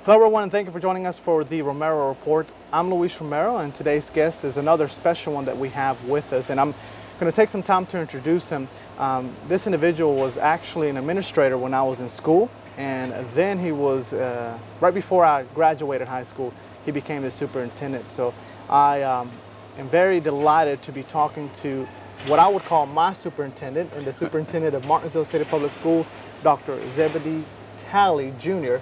Hello everyone, and thank you for joining us for the Romero Report. I'm Luis Romero, and today's guest is another special one that we have with us, and I'm going to take some time to introduce him. This individual was actually an administrator when I was in school, and then he was, right before I graduated high school, he became the superintendent. So I am very delighted to be talking to what I would call my superintendent and the superintendent of Martinsville City Public Schools, Dr. Zebedee Talley Jr.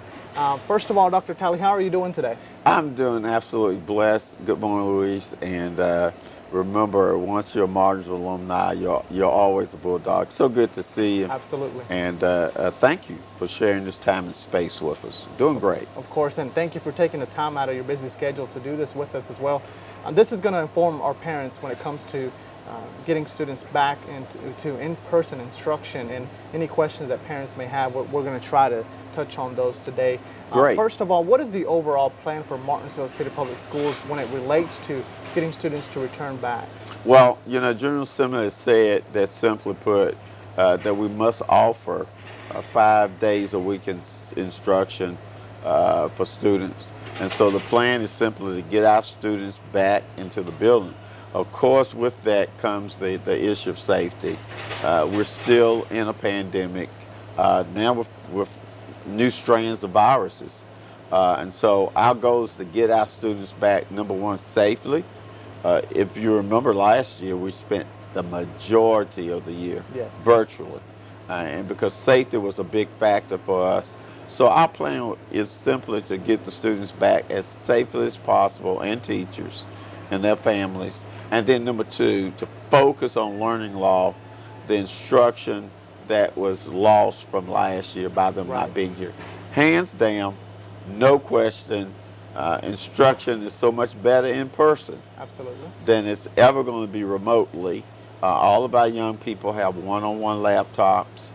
First of all, Dr. Talley, how are you doing today? I'm doing absolutely blessed. Good morning, Luis. And remember, once you're a Martinsville alumni, you're always a Bulldog. So good to see you. Absolutely. And thank you for sharing this time and space with us. Doing great. Of course, and thank you for taking the time out of your busy schedule to do this with us as well. This is going to inform our parents when it comes to getting students back into in-person instruction, and any questions that parents may have, we're going to try to touch on those today. Great. First of all, what is the overall plan for Martinsville City Public Schools when it relates to getting students to return back? Well, General Assembly has said that, simply put, that we must offer 5 days a week instruction for students. And so the plan is simply to get our students back into the building. Of course, with that comes the issue of safety. We're still in a pandemic now with new strains of viruses. And so our goal is to get our students back, number one, safely. If you remember last year, we spent the majority of the year virtually. And because safety was a big factor for us. So our plan is simply to get the students back as safely as possible, and teachers and their families. And then number two, to focus on learning law, the instruction that was lost from last year by them not being here. Hands down, no question, instruction is so much better in person than it's ever going to be remotely. All of our young people have one-on-one laptops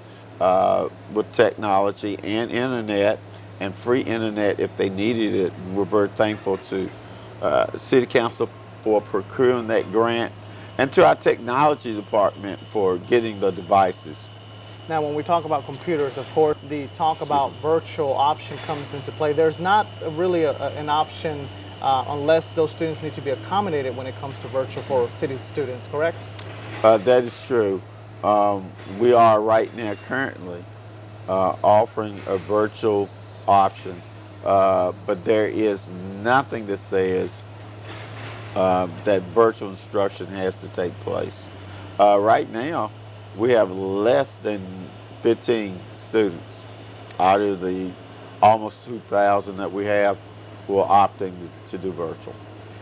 with technology and internet, and free internet if they needed it. We're very thankful to City Council for procuring that grant, and to our technology department for getting the devices. Now, when we talk about computers, of course, the talk about virtual option comes into play. There's not really an option unless those students need to be accommodated when it comes to virtual for city students, correct? That is true. We are right now currently offering a virtual option, but there is nothing that says that virtual instruction has to take place. Right now, we have less than 15 students out of the almost 2,000 that we have who are opting to do virtual.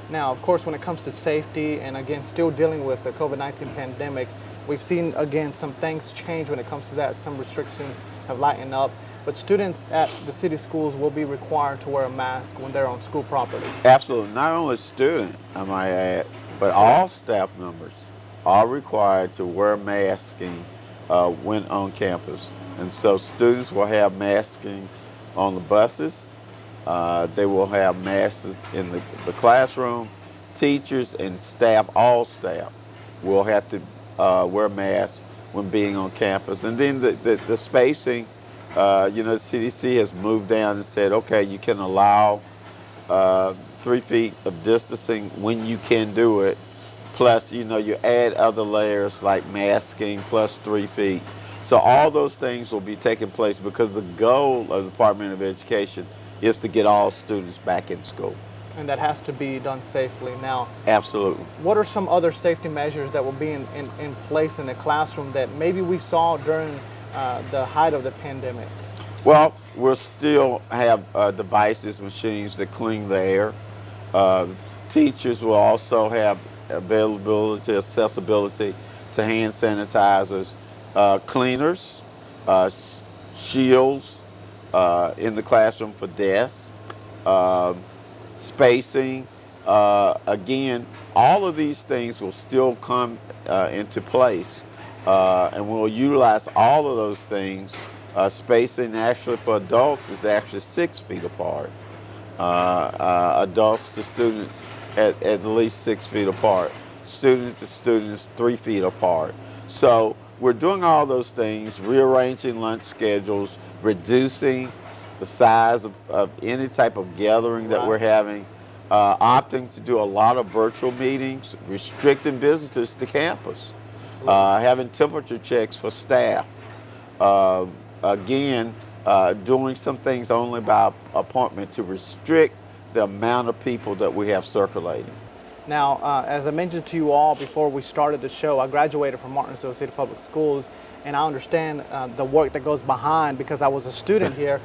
Now, of course, when it comes to safety and, again, still dealing with the COVID-19 pandemic, we've seen, again, some things change when it comes to that. Some restrictions have lightened up. But students at the city schools will be required to wear a mask when they're on school property. Absolutely. Not only students, I might add, but all staff members are required to wear masking when on campus. And so students will have masking on the buses. They will have masks in the classroom. Teachers and staff, all staff, will have to wear masks when being on campus. And then the spacing, the CDC has moved down and said, okay, you can allow 3 feet of distancing when you can do it. Plus, you add other layers like masking plus 3 feet. So all those things will be taking place because the goal of the Department of Education is to get all students back in school. And that has to be done safely. Now, absolutely. What are some other safety measures that will be in place in the classroom that maybe we saw during the height of the pandemic? Well, we'll still have devices, machines that clean the air. Teachers will also have availability, accessibility to hand sanitizers, cleaners, shields in the classroom for desks, spacing. Again, all of these things will still come into place, and we'll utilize all of those things. Spacing actually for adults is actually 6 feet apart. Adults to students at least 6 feet apart. Student to students 3 feet apart. So we're doing all those things, rearranging lunch schedules, reducing the size of any type of gathering that we're having, opting to do a lot of virtual meetings, restricting visitors to campus, having temperature checks for staff, again, doing some things only by appointment to restrict the amount of people that we have circulating. Now, as I mentioned to you all before we started the show, I graduated from Martinsville City Public Schools, and I understand the work that goes behind because I was a student here.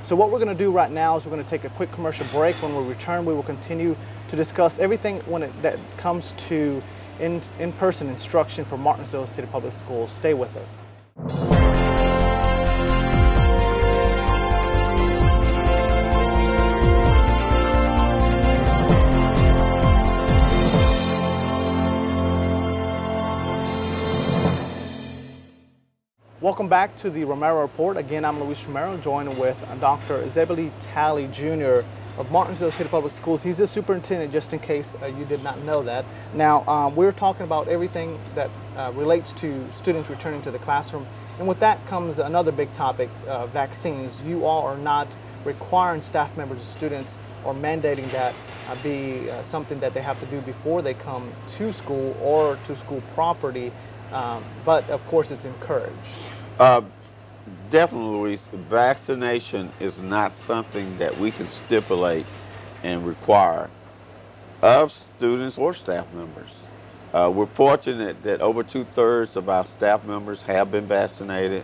So what we're going to do right now is we're going to take a quick commercial break. When we return, we will continue to discuss everything that comes to in-person instruction for Martinsville City Public Schools. Stay with us. Welcome back to the Romero Report. Again, I'm Luis Romero, joined with Dr. Zebeli Talley Jr. of Martinsville City Public Schools. He's the superintendent, just in case you did not know that. Now, we're talking about everything that relates to students returning to the classroom. And with that comes another big topic, vaccines. You all are not requiring staff members or students or mandating that be something that they have to do before they come to school or to school property. But of course it's encouraged. Definitely, Luis, vaccination is not something that we can stipulate and require of students or staff members. We're fortunate that over 2/3 of our staff members have been vaccinated,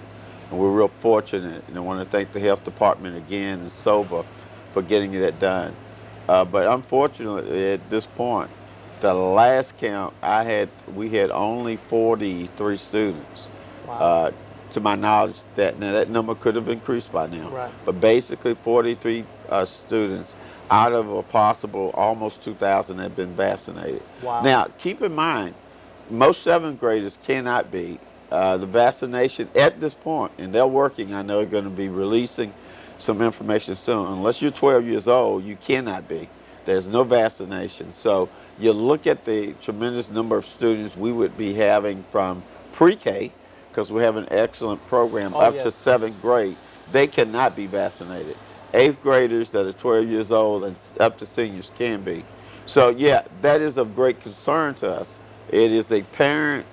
and we're real fortunate, and I want to thank the health department again and SOVA for getting that done. But unfortunately, at this point, the last count we had only 43 students. Wow. To my knowledge, that number could have increased by now. Right. But basically, 43 students out of a possible almost 2,000 have been vaccinated. Wow. Now, keep in mind, most 7th graders cannot be. The vaccination at this point, and they're working, I know, are going to be releasing some information soon. Unless you're 12 years old, you cannot be. There's no vaccination. So you look at the tremendous number of students we would be having from pre-K, because we have an excellent program up to 7th grade. They cannot be vaccinated. 8th graders that are 12 years old and up to seniors can be. So yeah, that is of great concern to us. It is a parent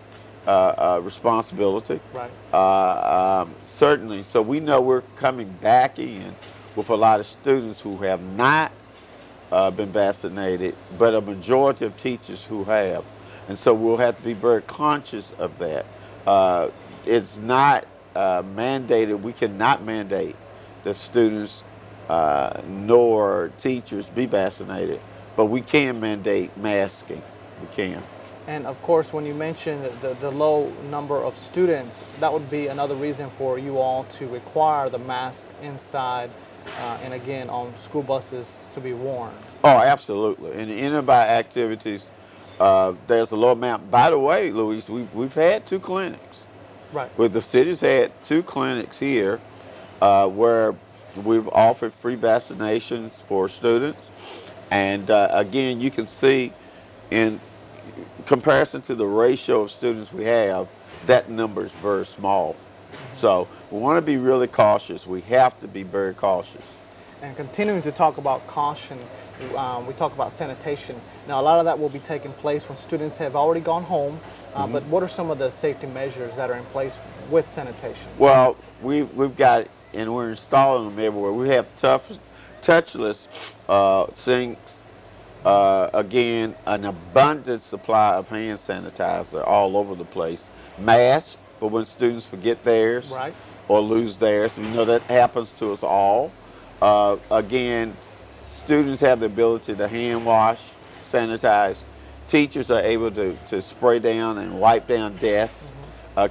responsibility. Right. Certainly. So we know we're coming back in with a lot of students who have not been vaccinated, but a majority of teachers who have. And so we'll have to be very conscious of that. It's not mandated. We cannot mandate that students nor teachers be vaccinated, but we can mandate masking. We can. And of course, when you mentioned the low number of students, that would be another reason for you all to require the mask inside and again on school buses to be worn. Oh, absolutely. In the in-and-by activities, there's a low amount. By the way, Luis, we've had 2 clinics. Right. Well, the city's had 2 clinics here where we've offered free vaccinations for students. And again, you can see in comparison to the ratio of students we have, that number is very small. So we want to be really cautious. We have to be very cautious. And continuing to talk about caution, we talk about sanitation. Now, a lot of that will be taking place when students have already gone home. But what are some of the safety measures that are in place with sanitation? Well, we've got, and we're installing them everywhere. We have touchless sinks. Again, an abundant supply of hand sanitizer all over the place. Masks for when students forget theirs, right, or lose theirs. We know that happens to us all. Again, students have the ability to hand wash, sanitize. Teachers are able to spray down and wipe down desks.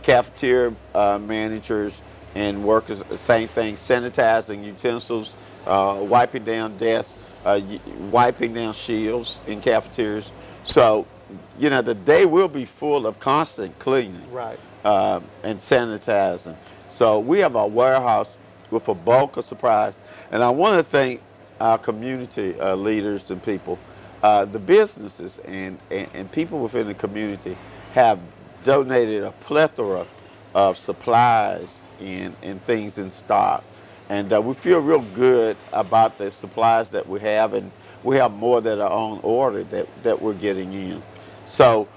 Cafeteria managers and workers, same thing, sanitizing utensils, wiping down desks, wiping down shields in cafeterias. So, you know, the day will be full of constant cleaning, right, and sanitizing. So we have a warehouse with a bulk of supplies. And I want to thank our community leaders and people. The businesses and people within the community have donated a plethora of supplies and things in stock. And we feel real good about the supplies that we have, and we have more that are on order that we're getting in. So,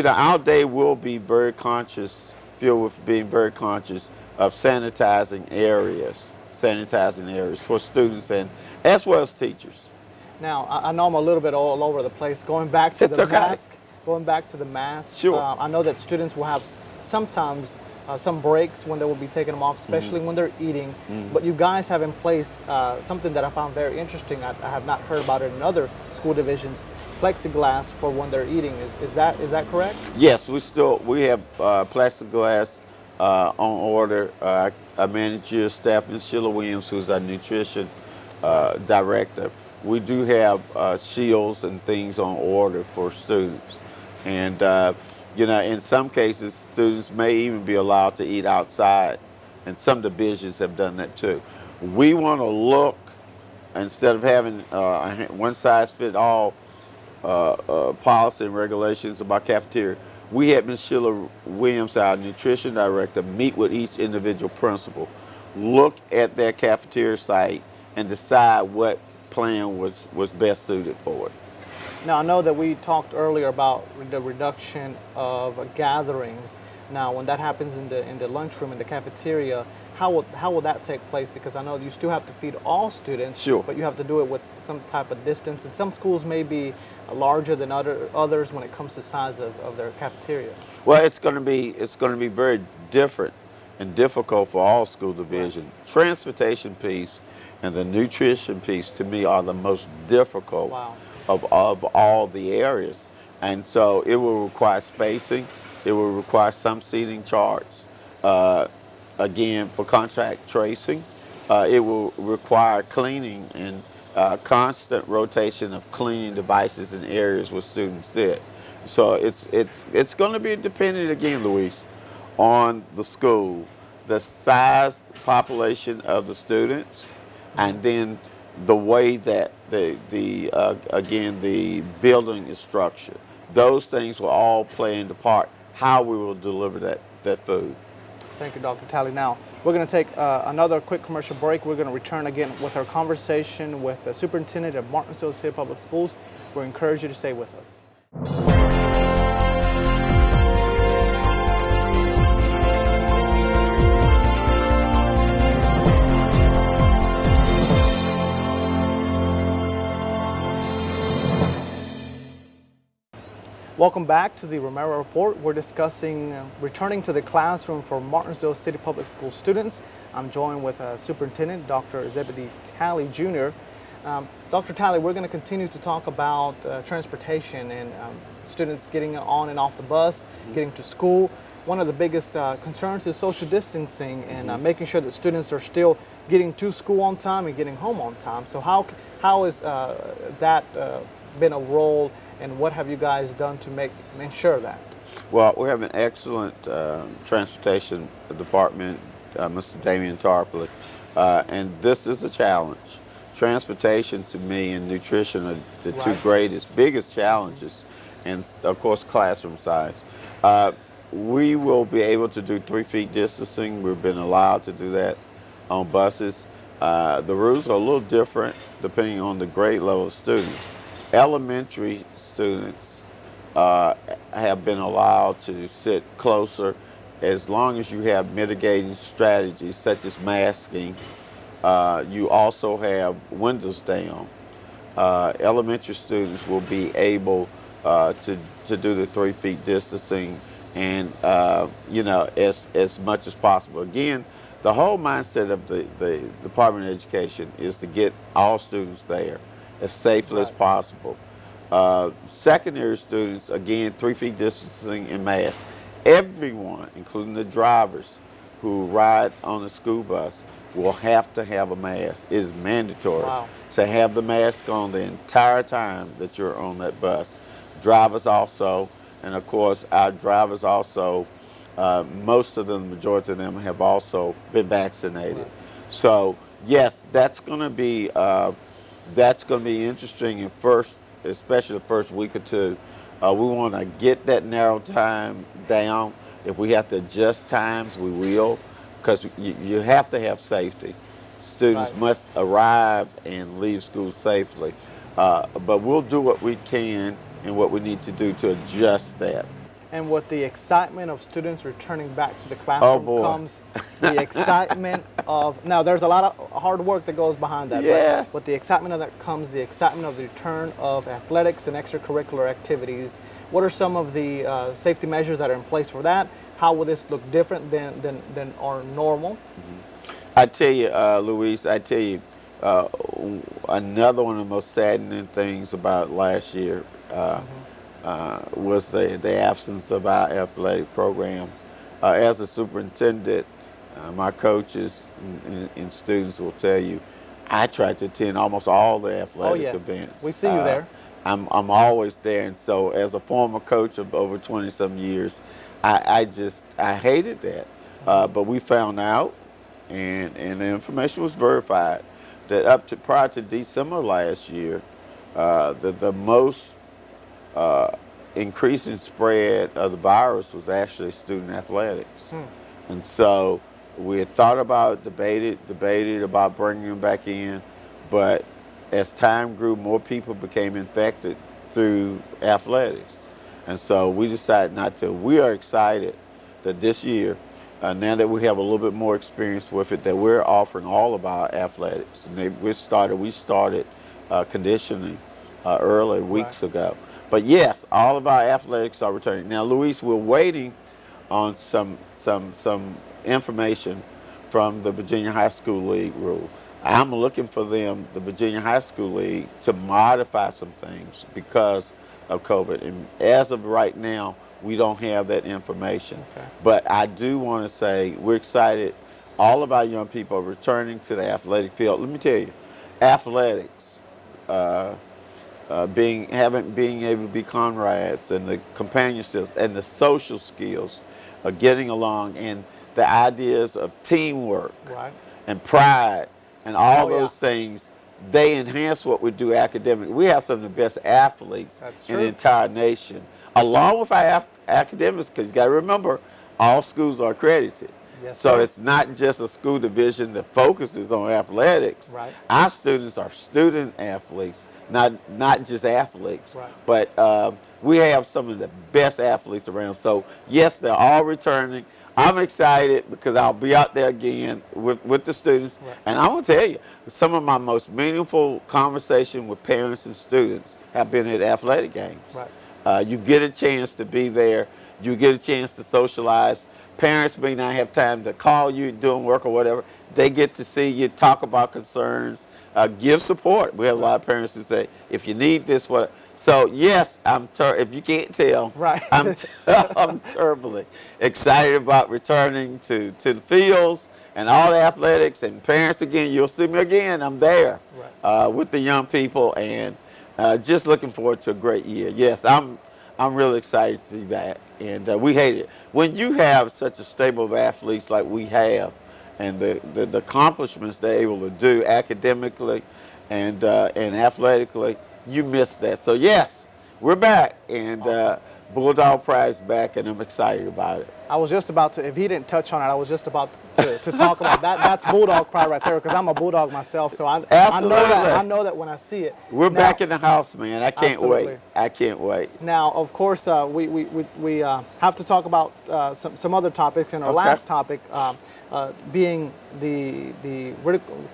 our day will be very conscious, filled with being very conscious of sanitizing areas for students and as well as teachers. Now, I know I'm a little bit all over the place. Going back to It's the okay. mask, going back to the mask. Sure. I know that students will have sometimes some breaks when they will be taking them off, especially when they're eating. But you guys have in place something that I found very interesting. I have not heard about it in other school divisions. Plexiglass for when they're eating. Is that correct? Yes, we have plexiglass on order. Our manager staff, Ms. Sheila Williams, who's our nutrition director. We do have shields and things on order for students, and in some cases, students may even be allowed to eat outside, and some divisions have done that too. We want to look, instead of having one size fit all policy and regulations about cafeteria, we had Ms. Sheila Williams, our nutrition director, meet with each individual principal, look at their cafeteria site, and decide what plan was best suited for it. Now, I know that we talked earlier about the reduction of gatherings. Now, when that happens in the lunchroom, in the cafeteria, how will that take place? Because I know you still have to feed all students, Sure. but you have to do it with some type of distance. And some schools may be larger than others when it comes to size of their cafeteria. Well, it's going to be very different and difficult for all school divisions. Right. Transportation piece and the nutrition piece, to me, are the most difficult. Wow. of all the areas. And so it will require spacing, it will require some seating charts. Again, for contact tracing, it will require cleaning and constant rotation of cleaning devices in areas where students sit. So it's going to be dependent, again, Luis, on the school, the size, population of the students, and then the way that again, the building is structured. Those things will all play into part how we will deliver that food. Thank you, Dr. Talley. Now, we're going to take another quick commercial break. We're going to return again with our conversation with the Superintendent of Martinsville City Public Schools. We encourage you to stay with us. Welcome back to the Romero Report. We're discussing returning to the classroom for Martinsville City Public School students. I'm joined with Superintendent Dr. Zebedee Talley Jr. Dr. Talley, we're going to continue to talk about transportation and students getting on and off the bus, getting to school. One of the biggest concerns is social distancing and making sure that students are still getting to school on time and getting home on time. So how has that been a role, and what have you guys done to ensure that? Well, we have an excellent transportation department, Mr. Damian Tarpley, and this is a challenge. Transportation, to me, and nutrition are the two biggest challenges, and of course classroom size. We will be able to do 3 feet distancing. We've been allowed to do that on buses. The rules are a little different depending on the grade level of students. Elementary students have been allowed to sit closer as long as you have mitigating strategies such as masking. You also have windows down. Elementary students will be able to do the 3 feet distancing and as much as possible. Again, the whole mindset of the Department of Education is to get all students there as safely as possible. Secondary students, again, 3 feet distancing and masks. Everyone, including the drivers who ride on the school bus, will have to have a mask. It is mandatory to have the mask on the entire time that you're on that bus. Drivers also, and of course our drivers also, most of them, the majority of them, have also been vaccinated. So yes, that's going to be interesting in especially the first week or two. We want to get that narrow time down. If we have to adjust times, we will, because you have to have safety. Students Right. must arrive and leave school safely. But we'll do what we can and what we need to do to adjust that. And with the excitement of students returning back to the Oh classroom boy. comes the excitement of, now there's a lot of hard work that goes behind that, but Yes. with the excitement of that comes the excitement of the return of athletics and extracurricular activities. What are some of the safety measures that are in place for that? How will this look different than our normal? I tell you, Luis, I tell you, uh, another one of the most saddening things about last year was the absence of our athletic program. As a superintendent, my coaches and students will tell you, I try to attend almost all the athletic Yes. events. We see you there. I'm always there, and so as a former coach of over 20-some years, I hated that. But we found out, and the information was verified, that up to prior to December last year, the most increasing spread of the virus was actually student athletics. And so we had thought about, debated about bringing them back in, but as time grew, more people became infected through athletics. And so we decided not to. We are excited that this year, now that we have a little bit more experience with it, that we're offering all of our athletics. And we started conditioning early, weeks ago. But yes, all of our athletics are returning. Now, Luis, we're waiting on some information from the Virginia High School League rule. I'm looking for them, the Virginia High School League, to modify some things because of COVID. And as of right now, we don't have that information. Okay. But I do want to say we're excited. All of our young people are returning to the athletic field. Let me tell you, athletics, being able to be comrades and the companionships and the social skills of getting along and the ideas of teamwork Right. and pride and all Oh, yeah. those things, they enhance what we do academically. We have some of the best athletes That's in the true. entire nation, along with our academics, because you got to remember, all schools are accredited. Yes, So sir. it's not just a school division that focuses on athletics. Right. Our students are student athletes, not just athletes. Right. But we have some of the best athletes around. So yes, they're all returning. I'm excited because I'll be out there again with the students. Right. And I want to tell you, some of my most meaningful conversations with parents and students have been at athletic games. Right. You get a chance to be there. You get a chance to socialize. Parents may not have time to call you doing work or whatever. They get to see you, talk about concerns, give support. We have a lot of parents who say, if you need this, what? So yes, if you can't tell, Right. I'm terribly excited about returning to the fields and all the athletics. And parents, again, you'll see me again. I'm there with the young people and just looking forward to a great year. Yes, I'm really excited to be back, and we hate it when you have such a stable of athletes like we have, and the accomplishments they're able to do academically and athletically. You miss that. So yes, we're back, and Bulldog Pride's back, and I'm excited about it. I was just about to, if he didn't touch on it, I was just about to talk about that. That's Bulldog Pride right there, because I'm a Bulldog myself, so I know that when I see it. We're back in the house, man. I can't Absolutely. wait. I can't wait. Now, of course, we have to talk about some other topics, and our Okay. last topic being the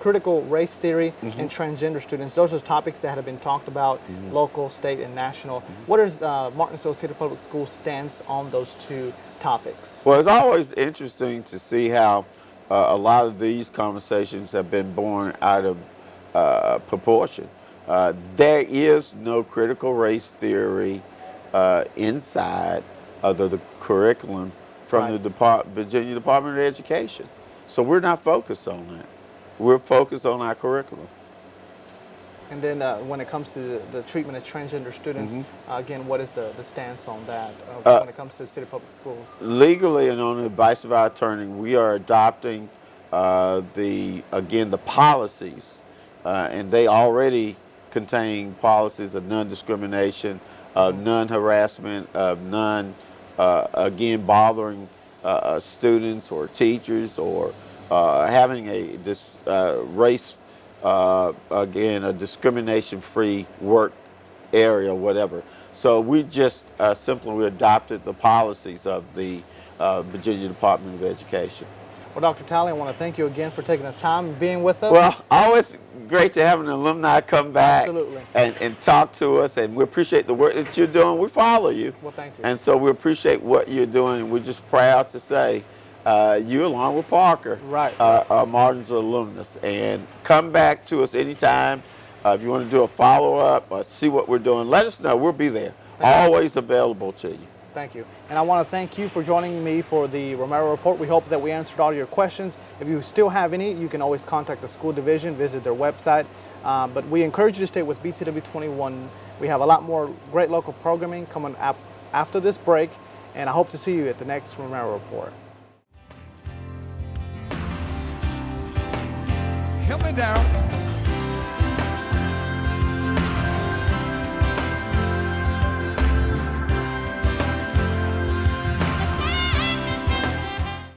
critical race theory and transgender students. Those are topics that have been talked about local, state, and national. What is Martinsville City Public Schools stance on those two topics? Well, it's always interesting to see how a lot of these conversations have been born out of proportion. There is no critical race theory inside of the curriculum from the Virginia Department of Education. So we're not focused on that. We're focused on our curriculum. And then when it comes to the treatment of transgender students, again, what is the stance on that when it comes to city public schools? Legally and on the advice of our attorney, we are adopting the policies, and they already contain policies of non-discrimination, of non-harassment, of again, bothering students or teachers or having race, again, a discrimination-free work area, whatever. So we just simply adopted the policies of the Virginia Department of Education. Well, Dr. Talley, I want to thank you again for taking the time and being with us. Well, always great to have an alumni come back and talk to us, and we appreciate the work that you're doing. We follow you. Well, thank you. And so we appreciate what you're doing. We're just proud to say you, along with Parker, are Martinsville alumnus. And come back to us anytime. If you want to do a follow-up or see what we're doing, let us know. We'll be there. Always available to you. Thank you. And I want to thank you for joining me for the Romero Report. We hope that we answered all your questions. If you still have any, you can always contact the school division, visit their website. But we encourage you to stay with BTW 21. We have a lot more great local programming coming up after this break, and I hope to see you at the next Romero Report. Help me down.